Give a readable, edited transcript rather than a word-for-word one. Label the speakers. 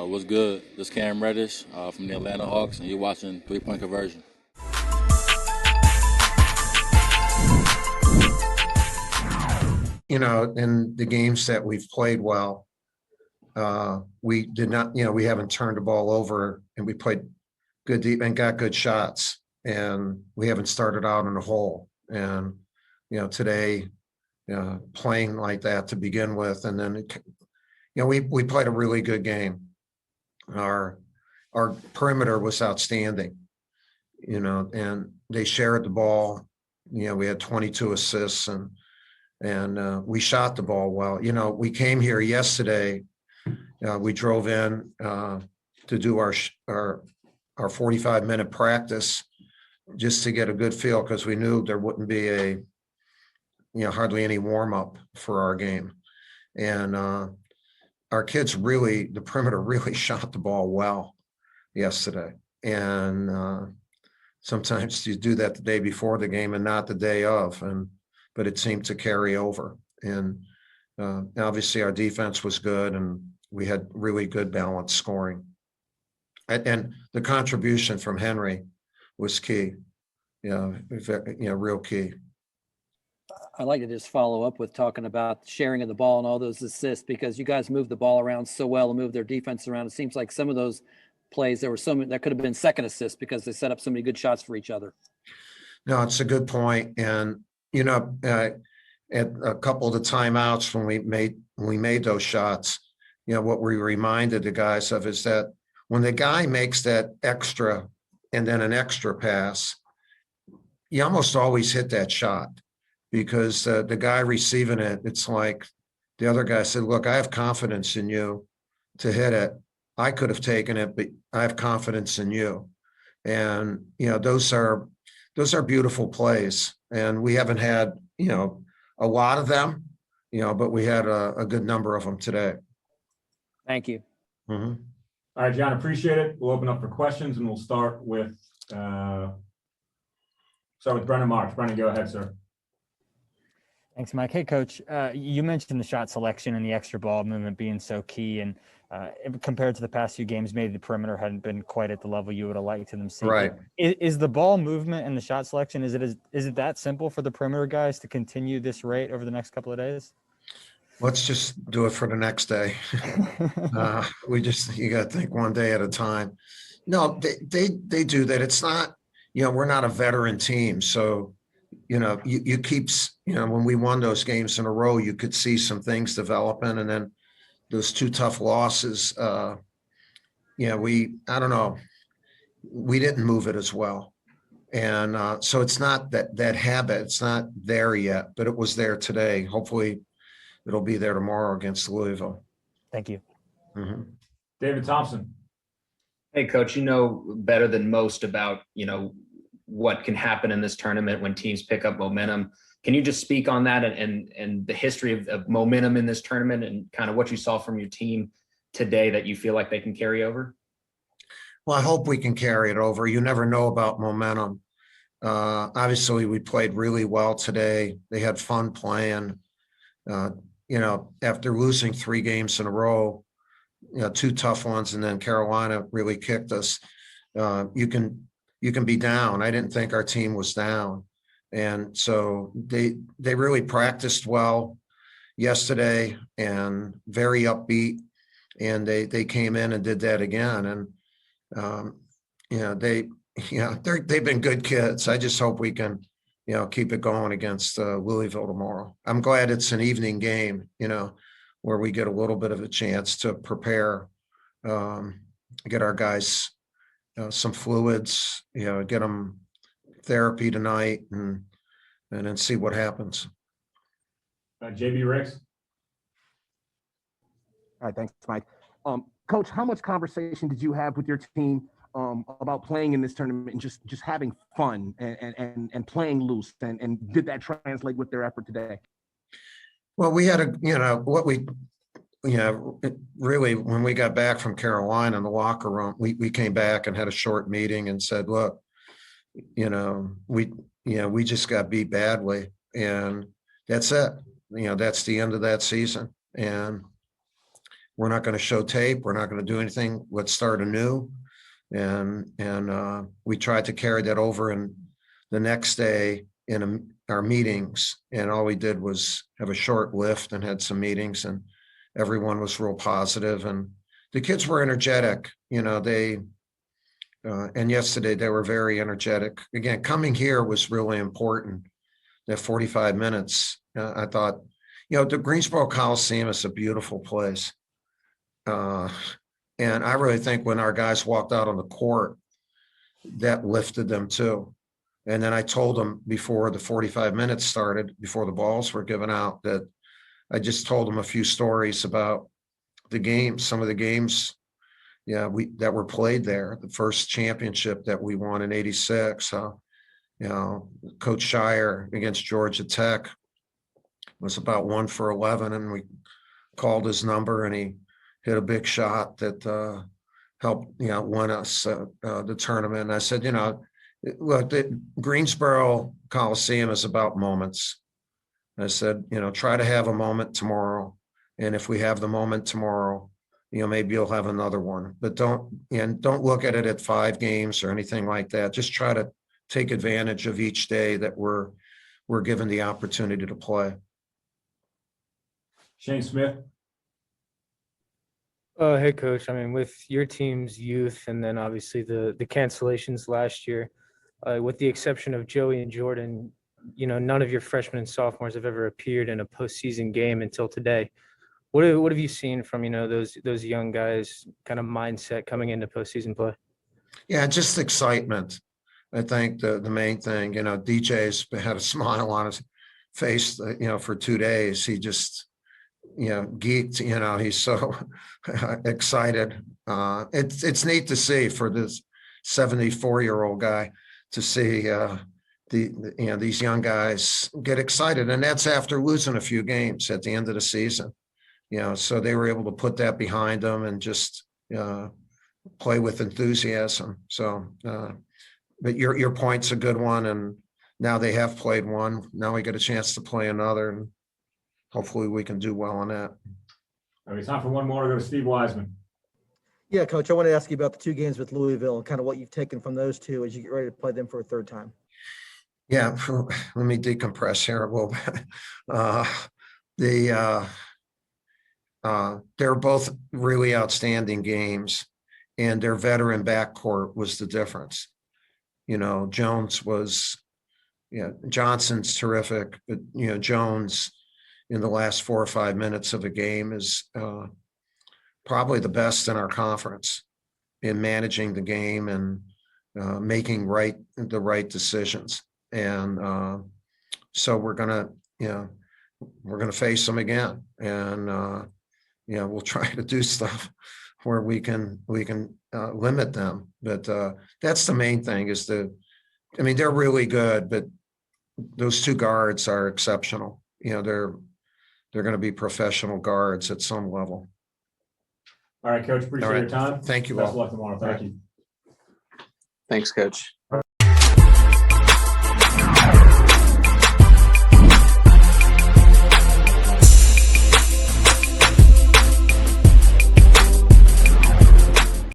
Speaker 1: What's good? This is Cam Reddish from the Atlanta Hawks, and you're watching Three Point Conversion.
Speaker 2: In the games that we've played well, we did not, we haven't turned the ball over, and we played good deep and got good shots, and we haven't started out in a hole. And, today, playing like that to begin with, and then, we played a really good game. Our perimeter was outstanding, and they shared the ball. We had 22 assists, and we shot the ball well. We came here yesterday. We drove in to do our 45-minute practice just to get a good feel, because we knew there wouldn't be hardly any warm up for our game. And our kids the perimeter really shot the ball well yesterday. And sometimes you do that the day before the game and not the day of. But it seemed to carry over. And obviously our defense was good, and we had really good balanced scoring. And the contribution from Henry was key, real key.
Speaker 3: I'd like to just follow up with talking about sharing of the ball and all those assists, because you guys moved the ball around so well and moved their defense around. It seems like some of those plays, there were so many that could have been second assists because they set up so many good shots for each other.
Speaker 2: No, it's a good point. And, at a couple of the timeouts when we made those shots, what we reminded the guys of is that when the guy makes that extra and then an extra pass, you almost always hit that shot, because the guy receiving it, it's like the other guy said, look, I have confidence in you to hit it. I could have taken it, but I have confidence in you. And, those are beautiful plays. And we haven't had, a lot of them, but we had a good number of them today.
Speaker 3: Thank you.
Speaker 2: Mm-hmm.
Speaker 4: All right, John, appreciate it. We'll open up for questions, and we'll start with Brennan Marks. Brennan, go ahead, sir.
Speaker 5: Thanks, Mike. Hey, Coach, you mentioned the shot selection and the extra ball movement being so key. And compared to the past few games, maybe the perimeter hadn't been quite at the level you would have liked to them see.
Speaker 2: Right.
Speaker 5: Is the ball movement and the shot selection, is it that simple for the perimeter guys to continue this rate over the next couple of days?
Speaker 2: Let's just do it for the next day. You got to think one day at a time. No, they do that. It's not, we're not a veteran team. So, you keep, when we won those games in a row, you could see some things developing. And then those two tough losses, I don't know, we didn't move it as well. And so it's not that habit, it's not there yet, but it was there today. Hopefully it'll be there tomorrow against Louisville.
Speaker 5: Thank you.
Speaker 2: Mm-hmm.
Speaker 4: David Thompson.
Speaker 6: Hey, Coach, you know better than most about, what can happen in this tournament when teams pick up momentum. Can you just speak on that and the history of momentum in this tournament and kind of what you saw from your team today that you feel like they can carry over?
Speaker 2: Well, I hope we can carry it over. You never know about momentum. Obviously, we played really well today. They had fun playing. After losing 3 games in a row, 2 tough ones, and then Carolina really kicked us. You can be down. I didn't think our team was down. And so they really practiced well yesterday and very upbeat. And they came in and did that again. And, they've been good kids. I just hope we can, keep it going against Louisville tomorrow. I'm glad it's an evening game, where we get a little bit of a chance to prepare, get our guys some fluids, get them therapy tonight, and then see what happens.
Speaker 4: JB Ricks.
Speaker 7: All right, thanks, Mike. Coach, how much conversation did you have with your team about playing in this tournament and just having fun and playing loose, and did that translate with their effort today?
Speaker 2: Well, we had really, when we got back from Carolina in the locker room, we came back and had a short meeting and said, look, we just got beat badly, and that's it. That's the end of that season. And we're not going to show tape. We're not going to do anything. Let's start anew. And we tried to carry that over in the next day in our meetings. And all we did was have a short lift and had some meetings, and everyone was real positive. And the kids were energetic, you know, and yesterday they were very energetic. Again, coming here was really important. That 45 minutes, I thought, you know, the Greensboro Coliseum is a beautiful place. And I really think when our guys walked out on the court, that lifted them too. And then I told them before the 45 minutes started, before the balls were given out, that I just told them a few stories about the games, some of the games, that were played there. The first championship that we won in '86, you know, Coach Shire against Georgia Tech was about 1 for 11, and we called his number, and he hit a big shot that helped, you know, win us the tournament. And I said, you know, look, the Greensboro Coliseum is about moments. I said, you know, try to have a moment tomorrow. And if we have the moment tomorrow, you know, maybe you'll have another one, but don't look at it at 5 games or anything like that. Just try to take advantage of each day that we're given the opportunity to play.
Speaker 4: Shane Smith.
Speaker 8: Hey, Coach. I mean, with your team's youth and then obviously the cancellations last year, with the exception of Joey and Jordan, you know, none of your freshmen and sophomores have ever appeared in a postseason game until today. What have you seen from, you know, those young guys' kind of mindset coming into postseason play?
Speaker 2: Yeah, just excitement. I think the main thing, you know, DJ's had a smile on his face, you know, for 2 days. He just, you know, geeked, you know, he's so excited. It's neat to see for this 74-year-old guy to see you know, these young guys get excited. And that's after losing a few games at the end of the season, you know, so they were able to put that behind them and just play with enthusiasm. So, but your point's a good one. And now they have played one. Now we get a chance to play another. And hopefully we can do well on that.
Speaker 4: All right, time for one more to go to Steve Wiseman.
Speaker 9: Yeah, Coach, I want to ask you about the 2 games with Louisville and kind of what you've taken from those 2 as you get ready to play them for a 3rd time.
Speaker 2: Yeah, let me decompress here a little bit. They're both really outstanding games, and their veteran backcourt was the difference. You know, Johnson's terrific, but, you know, Jones in the last 4 or 5 minutes of a game is probably the best in our conference in managing the game and making the right decisions. And so we're gonna face them again, and you know, we'll try to do stuff where we can limit them. But that's the main thing is I mean, they're really good, but those 2 guards are exceptional. You know, they're going to be professional guards at some level.
Speaker 4: All right, Coach, appreciate your time.
Speaker 2: Thank you
Speaker 4: Best
Speaker 2: all.
Speaker 4: of luck tomorrow. Thank you.
Speaker 10: Thanks, Coach.